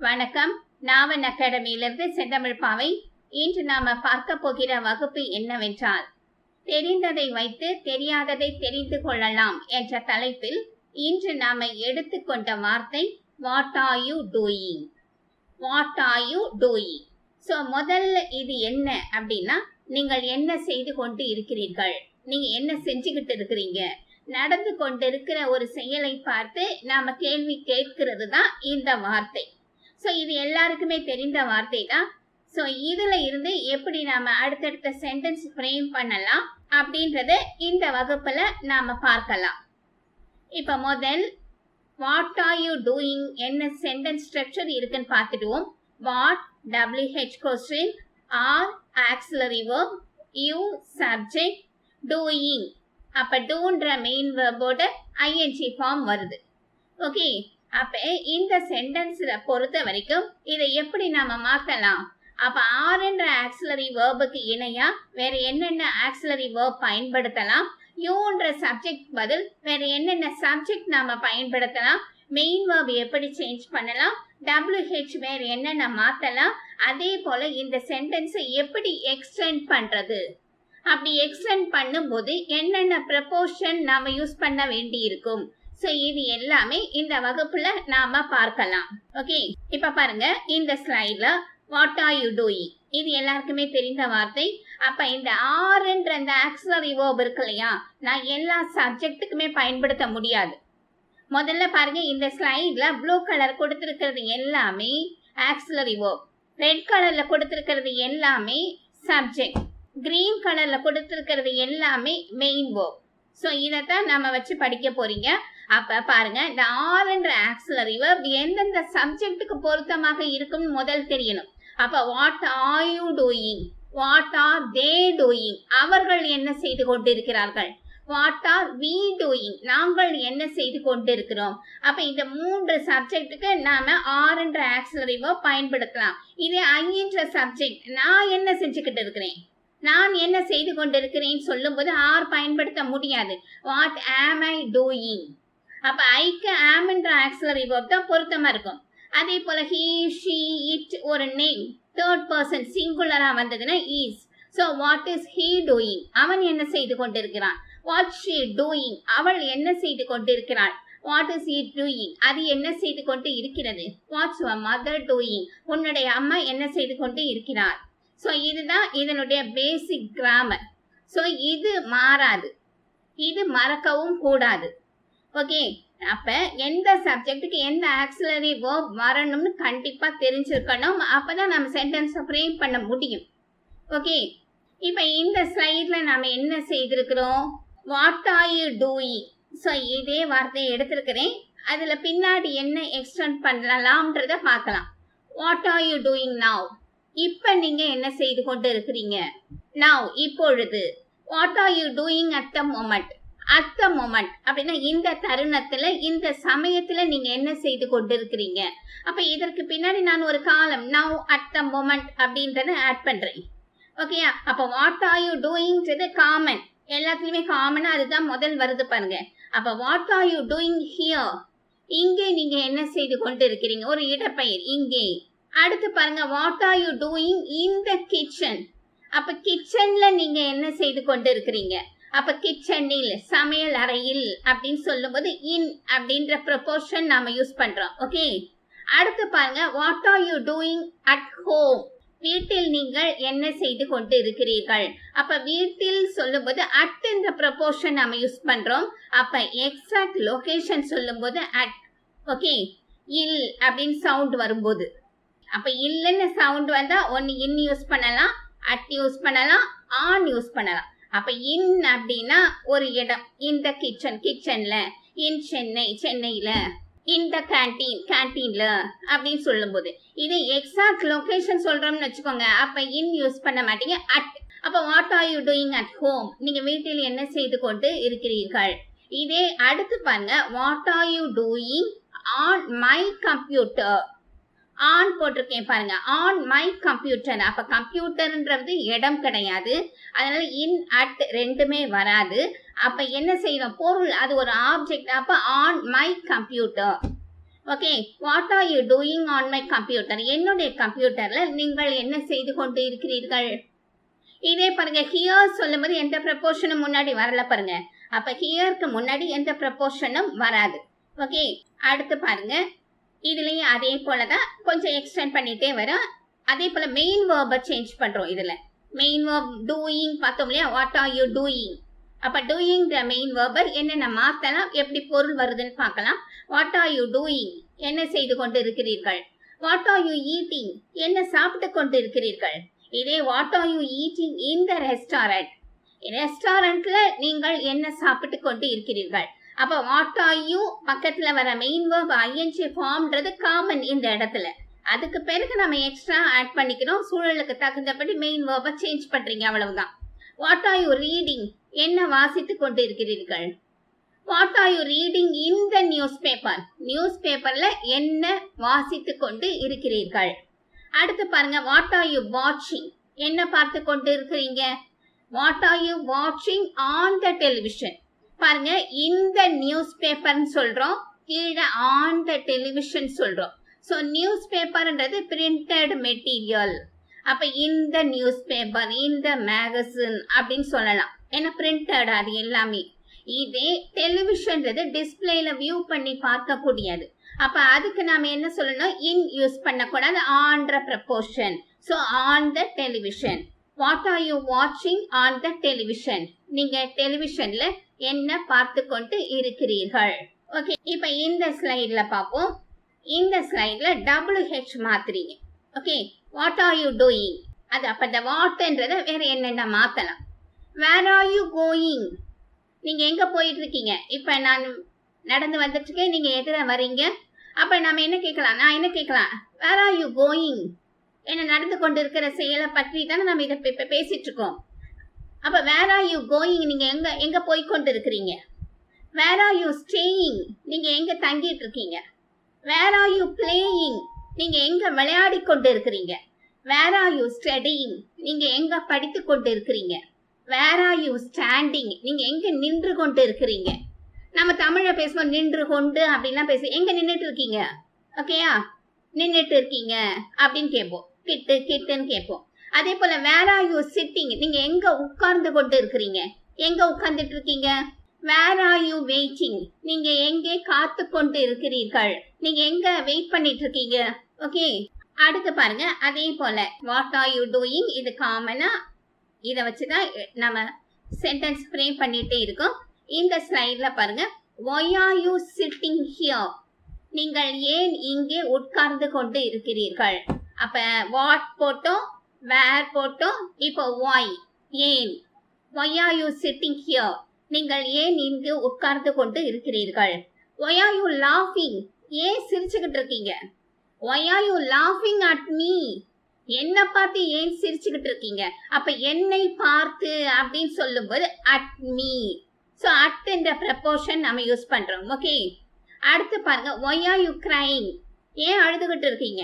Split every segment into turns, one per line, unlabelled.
வணக்கம். நாவன் அகாடமியிலிருந்து செந்தமிழ் பாவை. இன்று நாம பார்க்க போகிற வகுப்பு என்னவென்றால், தெரிந்ததை வைத்து தெரியாததை தெரிந்து கொள்ளலாம் என்ற தலைப்பில் இன்று நாம எடுத்துக்கொண்ட வார்த்தை what are you doing. What are you doing. So முதல்ல இது என்ன அப்படின்னா, நீங்கள் என்ன செய்து கொண்டு இருக்கிறீர்கள், நீங்க என்ன செஞ்சுக்கிட்டு இருக்கிறீங்க, நடந்து கொண்டிருக்கிற ஒரு செயலை பார்த்து நாம கேள்வி கேட்கிறது தான் இந்த வார்த்தை. ஸோ இது எல்லாருக்குமே தெரிந்த வார்த்தை தான். ஸோ இதுல இருந்து எப்படி நாம அடுத்தடுத்த சென்டென்ஸ் ஃப்ரேம் பண்ணலாம் அப்படின்றத இந்த வகுப்புல நாம பார்க்கலாம். இப்ப முதல் வாட் ஆர் யூ டூயிங் என்ன சென்டென்ஸ் ஸ்ட்ரக்சர் இருக்குன்னு பார்த்துடுவோம். What WH question, are auxiliary verb, you subject, doing அப்ப டூன்ற மெயின் வெர்போட ING ஃபார்ம் வருது. ஓகே, அப்ப இந்த சென்டென்ஸ்ல பொறுத்த வரைக்கும் இதை எப்படி நாம மாத்தலாம்? அப்ப ஆர்ன்ற ஆக்சிலரி வேர்புக்கு இணையா வேற என்னென்ன ஆக்சிலரி வேர்ப் பயன்படுத்தலாம், யூன்ற சப்ஜெக்ட் பதில் வேற என்னென்ன சப்ஜெக்ட் நாம பயன்படுத்தலாம், மெயின் வேர்ப் எப்படி சேஞ்ச் பண்ணலாம், WH வேற என்னென்ன மாத்தலாம், அதே போல இந்த சென்டென்ஸை எப்படி எக்ஸ்டெண்ட் பண்றது, அப்படி எக்ஸ்டெண்ட் பண்ணும்போது என்னென்ன ப்ரப்போர்ஷன் நாம யூஸ் பண்ண வேண்டி இருக்கும். ஸோ இது எல்லாமே இந்த வகுப்புல நாம பார்க்கலாம். ஓகே, இப்ப பாருங்க இந்த ஸ்லைட்ல வாட் ஆர் யூ டூயிங் இது எல்லாருக்குமே தெரிந்த வார்த்தை. அப்ப இந்த ஆர்ன்ற அந்த ஆக்சிலரி வேர்ப் இருக்கு இல்லையா, நான் எல்லா சப்ஜெக்ட்டுக்குமே பயன்படுத்த முடியாது. முதல்ல பாருங்க, இந்த ஸ்லைட்ல ப்ளூ கலர் கொடுத்திருக்கிறது எல்லாமே ஆக்சிலரி வேர்ப், ரெட் கலர்ல கொடுத்திருக்கிறது எல்லாமே சப்ஜெக்ட், கிரீன் கலர்ல கொடுத்திருக்கிறது எல்லாமே மெயின் வேர்ப். ஸோ இதைத்தான் நம்ம வச்சு படிக்க போறீங்க. அப்ப பாருங்க, இந்த ஆர்ன்ற ஆக்சிலரி வெர்ப் எந்தெந்த சப்ஜெக்ட்டுக்கு பொருத்தமாக இருக்கும் முதல் தெரியணும். அப்ப what are you doing, what are they doing அவர்கள் என்ன செய்து கொண்டிருக்கிறார்கள், வாட் ஆர் வி டூயிங் நாங்கள் என்ன செய்து கொண்டிருக்கிறோம். அப்ப இந்த மூன்று சப்ஜெக்ட்டுக்கு நாம ஆர்ன்ற ஆக்சிலரி வெர்ப் பயன்படுத்தலாம். இதே ஐன்ற சப்ஜெக்ட் நான் என்ன செஞ்சுக்கிட்டு இருக்கிறேன், நான் என்ன செய்து கொண்டிருக்கிறேன் சொல்லும் போது ஆர் பயன்படுத்த முடியாது. வாட் ஆம் ஐ டூயிங், அப்ப ஐக்கு ஆம்ன்ற ஆக்சிலரி வெர்ப் தான் பொருத்தமா இருக்கும். அதே போல ஹி, ஷி, இட் ஒரு நேம் தேர்ட் பர்சன் சிங்குலரா வந்ததுன்னா is. So what is he doing அவன் என்ன செய்து கொண்டிருக்கிறான், வாட் ஷி டூயிங் அவள் என்ன செய்து கொண்டிருக்கிறாள், வாட் இஸ் இட் டூயிங் அது என்ன செய்து கொண்டு இருக்கிறது, வாட்ஸ் யுவர் மதர் டூயிங் உன்னுடைய அம்மா என்ன செய்து கொண்டு இருக்கிறார். ஸோ இதுதான் இதனுடைய பேசிக் கிராமர். ஸோ இது மாறாது, இது மறக்கவும் கூடாது. ஓகே, அப்ப எந்த சப்ஜெக்ட்டுக்கு எந்த ஆக்சிலரி வேர்ப் வரணும்னு கண்டிப்பா தெரிஞ்சிருக்கணும். அப்பதான் நம்ம சென்டென்ஸ் ஃப்ரேம் பண்ண முடியும். ஓகே, இப்ப இந்த ஸ்லைட்ல நாம என்ன செய்திருக்கிறோம், what are you doing. So இதே வார்த்தையை எடுத்திருக்கிறேன், அதுல பின்னாடி என்ன எக்ஸ்டெண்ட் பண்ணலாம்ன்றத பார்க்கலாம். What are you doing now இப்ப நீங்க என்ன செய்து கொண்டு இருக்கிறீங்க, நவ் இப்பொழுது. What are you doing at the moment, at the moment அப்படின்னா இந்த தருணத்துல இந்த சமயத்துல நீங்க என்ன செய்து கொண்டு இருக்கிறீங்க. அப்ப இதற்கு பின்னாடி நான் ஒரு காலம் நவ் அட் த மொமெண்ட் அப்படின்றத ஆட் பண்றேன். ஓகேயா, அப்ப வாட் ஆர் யூ டூயிங்ன்றது காமன், எல்லாத்துலயுமே காமனா அதுதான் முதல் வருது பாருங்க. அப்ப what are you doing here இங்கே நீங்க என்ன செய்து கொண்டு இருக்கிறீங்க, ஒரு இடப்பெயர் இங்கே. அடுத்து பாருங்க, what are you doing in the kitchen. அப்ப கிச்சன்ல நீங்க என்ன செய்து கொண்டு இருக்கிறீங்க, அப்ப கிச்சனில் சமையல் அறையில் அப்படின்னு சொல்லும் போது இன் அப்படின்ற ப்ரொபோர்ஷன் நாம யூஸ் பண்றோம். ஓகே, அடுத்து பாருங்க, what are you doing at home வீட்டில் நீங்கள் என்ன செய்து கொண்டு இருக்கிறீர்கள். அப்ப வீட்டில் சொல்லும் போது அட் என்ற ப்ரொபோர்ஷன் நாம யூஸ் பண்றோம். அப்ப எக்ஸாக்ட் லொகேஷன் சொல்லும் போது அட். ஓகே, இல் அப்படின்னு சவுண்ட் வரும்போது, அப்ப இல்லன்னு சவுண்ட் வந்தா ஒன்னு இன் யூஸ் பண்ணலாம், அட் யூஸ் பண்ணலாம், ஆன் யூஸ் பண்ணலாம். அப்ப இன் அப்படின்னா ஒரு இடம், இந்த கிச்சன் கிச்சன்ல, இன் சென்னை சென்னையில, இந்த கேண்டீன் கேண்டீன்ல அப்படின்னு சொல்லும் போது இது எக்ஸாக்ட் லொகேஷன் சொல்றோம்னு வச்சுக்கோங்க. அப்ப இன் யூஸ் பண்ண மாட்டீங்க, அட். அப்ப what are you doing at home நீங்க வீட்டில் என்ன செய்து கொண்டு இருக்கிறீர்கள். இதே அடுத்து பாருங்க, what are you doing on my computer. On போட்டிருக்கேன் பாருங்க, ஆன் மை கம்ப்யூட்டர். அப்ப கம்ப்யூட்டர்ன்றது இடம் கிடையாது, அதனால இன் அட் ரெண்டுமே வராது. அப்ப என்ன செய்யணும், பொருள் அது ஒரு ஆப்ஜெக்ட். அப்ப on my computer. Okay, what are you doing on my computer? என்னுடைய கம்ப்யூட்டர்ல நீங்கள் என்ன செய்து கொண்டு இருக்கிறீர்கள்? இதே பாருங்க, ஹியர் சொல்லும்போது எந்த ப்ரப்போர்ஷனும் முன்னாடி வரல பாருங்க. அப்ப ஹியருக்கு முன்னாடி எந்த ப்ரப்போர்ஷனும் வராது. ஓகே, அடுத்து பாருங்க, இதுலயும் அதே போலதான் கொஞ்சம் எக்ஸ்டெண்ட் பண்ணிட்டே வரும். அதே போல மெயின் வேர்பை சேஞ்ச் பண்றோம். இதுல மெயின் வேர்ப் டூயிங் பார்த்தோம் இல்லையா, வாட் ஆர் யூ டூயிங். அப்ப டூயிங் மெயின் வேர்பை என்னென்ன மாத்தலாம், எப்படி பொருள் வருதுன்னு பார்க்கலாம். வாட் ஆர் யூ டூயிங், என்ன செய்து கொண்டு இருக்கிறீர்கள். வாட் ஆர் யூ ஈட்டிங், என்ன சாப்பிட்டு கொண்டு இருக்கிறீர்கள். இதே what are you eating in the restaurant, ரெஸ்டாரண்ட்ல நீங்கள் என்ன சாப்பிட்டு கொண்டு இருக்கிறீர்கள். அப்ப வாட் ஆர் யூ பக்கத்துல வர மெயின் வேர்ப் ஐஎன்ஜி ஃபார்ம்ன்றது காமன் இந்த இடத்துல. அதுக்கு பிறகு நம்ம எக்ஸ்ட்ரா ஆட் பண்ணிக்கிறோம். சூழலுக்கு தகுந்தபடி மெயின் வேர்பை சேஞ்ச் பண்றீங்க, அவ்வளவுதான். வாட் ஆர் யூ ரீடிங், என்ன வாசித்து கொண்டு இருக்கிறீர்கள். What are you reading in the news paper, news பேப்பர்ல என்ன வாசித்து கொண்டு இருக்கிறீர்கள். அடுத்து பாருங்க, வாட் ஆர் யூ வாட்சிங், என்ன பார்த்து கொண்டு இருக்கிறீங்க. வாட் ஆர் யூ வாட்சிங் ஆன் த டெலிவிஷன். பாருங்க, இந்த நியூஸ் பேப்பர்னு சொல்றோம், கீழே ஆன் த டெலிவிஷன் சொல்றோம். ஸோ நியூஸ் பேப்பர்ன்றது பிரிண்டட் மெட்டீரியல். அப்ப இந்த நியூஸ் பேப்பர், இந்த மேகசின் அப்படின்னு சொல்லலாம், ஏன்னா பிரிண்டட் அது எல்லாமே. இதே டெலிவிஷன்றது டிஸ்பிளேல வியூ பண்ணி பார்க்கக்கூடியது. அப்ப அதுக்கு நாம என்ன சொல்லணும், இன் யூஸ் பண்ணக்கூடாது, ஆன்ற preposition. So on the television. What are you வாட்சிங் ஆன் த டெலிவிஷன், நீங்க டெலிவிஷன்ல என்ன பார்த்து கொண்டு இருக்கிறீர்கள். ஓகே, இப்ப இந்த ஸ்லைட்ல பார்ப்போம். இந்த ஸ்லைட்ல WH மாத்துறீங்க. Okay, what are you doing, அது அப்ப இந்த வாட்ன்றத வேற என்னென்ன மாத்தலாம். வேர் ஆர் யூ கோயிங், நீங்க எங்க போயிட்டு இருக்கீங்க. இப்ப நான் நடந்து வந்துட்டு இருக்கேன், நீங்க எதிர வரீங்க. அப்ப நம்ம என்ன கேட்கலாம், நான் என்ன கேட்கலாம், வேர் ஆர் யூ கோயிங், என்ன நடந்து கொண்டு இருக்கிற செயலை பற்றி தானே நம்ம இதை இப்ப பேசிட்டு இருக்கோம். அப்ப வேர் ஆர் யூ கோயிங், நீங்க எங்க எங்க போய் கொண்டு இருக்கிறீங்க. வேர் ஆர் யூ ஸ்டேயிங், நீங்க எங்க தங்கிட்டு இருக்கீங்க. வேர் ஆர் யூ பிளேயிங், நீங்க எங்க விளையாடி கொண்டு இருக்கிறீங்க. வேர் ஆர் யூ ஸ்டடியிங், நீங்க எங்க படித்து கொண்டு இருக்கிறீங்க. வேர் ஆர் யூ ஸ்டாண்டிங், நீங்க எங்க நின்று கொண்டு இருக்கிறீங்க. நம்ம தமிழ்ல பேசுவோம் நின்று கொண்டு அப்படின்லாம் பேச, எங்க நின்றுட்டு இருக்கீங்க. ஓகேயா, நின்றுட்டு இருக்கீங்க அப்படின்னு கேட்போம், கிட்டு கிட்டுன்னு கேட்போம். அதே போல வேர் ஆர் யூ சிட்டிங், நீங்க எங்க உட்கார்ந்து கொண்டு இருக்கிறீங்க, எங்க உட்கார்ந்துட்டு இருக்கீங்க. வேர் ஆர் யூ வெயிட்டிங், நீங்க எங்கே காத்து கொண்டு இருக்கிறீர்கள், நீங்க எங்க வெயிட் பண்ணிட்டு இருக்கீங்க. ஓகே, அடுத்து பாருங்க, அதே போல வாட் ஆர் யூ டூயிங், இது காமனா இதை வச்சுதான் நம்ம சென்டென்ஸ் ஃப்ரேம் பண்ணிட்டே இருக்கோம். இந்த ஸ்லைட்ல பாருங்க, why are you sitting here, நீங்கள் ஏன் இங்கே உட்கார்ந்து கொண்டு இருக்கிறீர்கள். அப்ப வாட் போட்டோம், வேர் போட்டோம், இப்போ why, ஏன். why are you sitting here, நீங்கள் ஏன் இங்கு உட்கார்ந்து கொண்டு இருக்கிறீர்கள். why are you laughing, ஏன் சிரிச்சுக்கிட்டு இருக்கீங்க. why are you laughing at me, என்ன பார்த்து ஏன் சிரிச்சுக்கிட்டு இருக்கீங்க. அப்ப என்னை பார்த்து அப்படின்னு சொல்லும்போது அட் மீ. ஸோ அட் என்ற ப்ரப்போர்ஷன் நம்ம யூஸ் பண்றோம். ஓகே, அடுத்து பாருங்க, ஒய் ஆர் யூ கிரைங், ஏன் அழுதுகிட்டு இருக்கீங்க.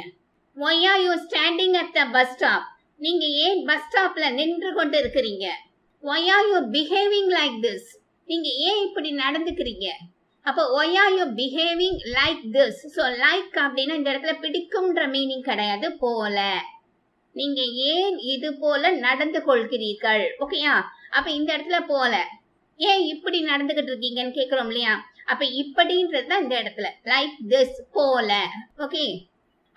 Why are you standing at the bus stop, நீங்க ஏன் பஸ் ஸ்டாப்ல நின்று கொண்டு இருக்கிறீங்க. Why are you behaving like this, நீங்க ஏன் இப்படி நடந்துக்கிறீங்க. அப்போ why are you behaving like this. So like அப்படின்னா இந்த இடத்துல பிடிக்கும்ன்ற மீனிங் கிடையாது, போல. நீங்க ஏன் இது போல நடந்து கொள்கிறீர்கள். ஓகேயா, அப்ப இந்த இடத்துல போல, ஏன் இப்படி நடந்துகிட்டு இருக்கீங்கன்னு கேக்குறோம் இல்லையா. அப்ப இப்படின்றது தான் இந்த இடத்துல, லைக் திஸ், போல. ஓகே,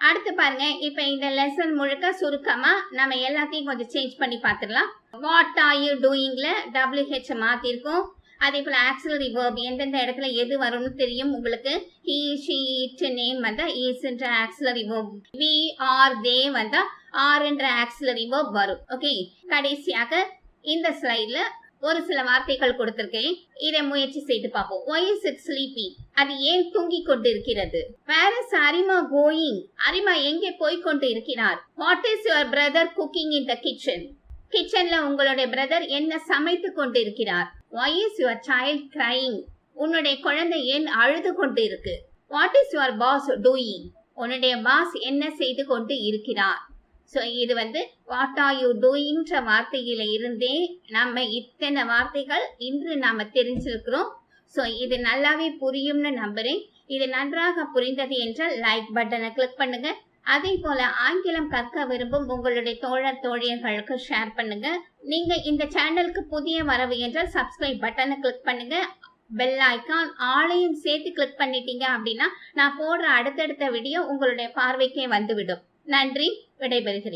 அடுத்து பாருங்க, இப்ப இந்த லெசன் முழுக்க சுருக்கமா நம்ம எல்லாத்தையும் கொஞ்சம் சேஞ்ச் பண்ணி பார்த்துடலாம். வாட் ஆர் யூ டூயிங்ல WH மாத்திருக்கோம். அதே போல ஆக்சிலரி வேர்ப் எந்தெந்த இடத்துல எது வரும்னு தெரியும் உங்களுக்கு. he, she, it நேம் வந்தா is என்ற auxiliary verb, we, are, they வந்தா are என்ற ஆக்சிலரி வேர்ப் வரும். ஓகே, கடைசியாக இந்த ஸ்லைட்ல ஒரு சில வார்த்தைகள் கொடுத்திருக்கேன், இதை முயற்சி செய்து பார்ப்போம். why is it sleeping, அது ஏன் தூங்கி கொண்டு இருக்கிறது. where is அரிமா going, அரிமா எங்கே போய் கொண்டு இருக்கிறார். what is your brother cooking in the kitchen, கிச்சன்ல உங்களுடைய பிரதர் என்ன சமைத்து கொண்டு இருக்கிறார். why is your child crying, உன்னுடைய குழந்தை ஏன் அழுது கொண்டு இருக்கு. what is your boss doing, உன்னுடைய பாஸ் என்ன செய்து கொண்டு இருக்கிறார். ஸோ இது வாட் ஆர் யூ டூயிங்ன்ற வார்த்தையில இருந்தே நம்ம இத்தனை வார்த்தைகள் இன்று நாம தெரிஞ்சிருக்கிறோம். ஸோ இது நல்லாவே புரியும்னு நம்புறேன். இது நன்றாக புரிந்தது என்றால் லைக் பட்டனை கிளிக் பண்ணுங்க. அதே போல ஆங்கிலம் கற்க விரும்பும் உங்களுடைய தோழர் தோழியர்களுக்கு ஷேர் பண்ணுங்க. நீங்க இந்த சேனலுக்கு புதிய வரவு என்றால் சப்ஸ்கிரைப் பட்டனை கிளிக் பண்ணுங்க. பெல் ஐக்கான் ஆளையும் சேர்த்து கிளிக் பண்ணிட்டீங்க அப்படின்னா நான் போடுற அடுத்தடுத்த வீடியோ உங்களுடைய பார்வைக்கே வந்துவிடும். நன்றி, விடைபெறுகிறேன்.